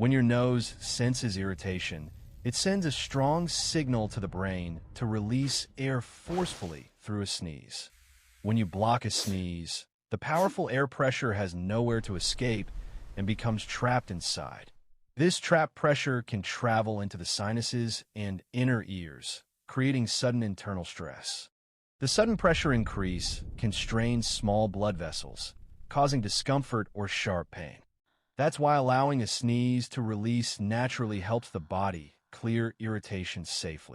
When your nose senses irritation, it sends a strong signal to the brain to release air forcefully through a sneeze. When you block a sneeze, the powerful air pressure has nowhere to escape and becomes trapped inside. This trapped pressure can travel into the sinuses and inner ears, creating sudden internal stress. The sudden pressure increase can strain small blood vessels, causing discomfort or sharp pain. That's why allowing a sneeze to release naturally helps the body clear irritation safely.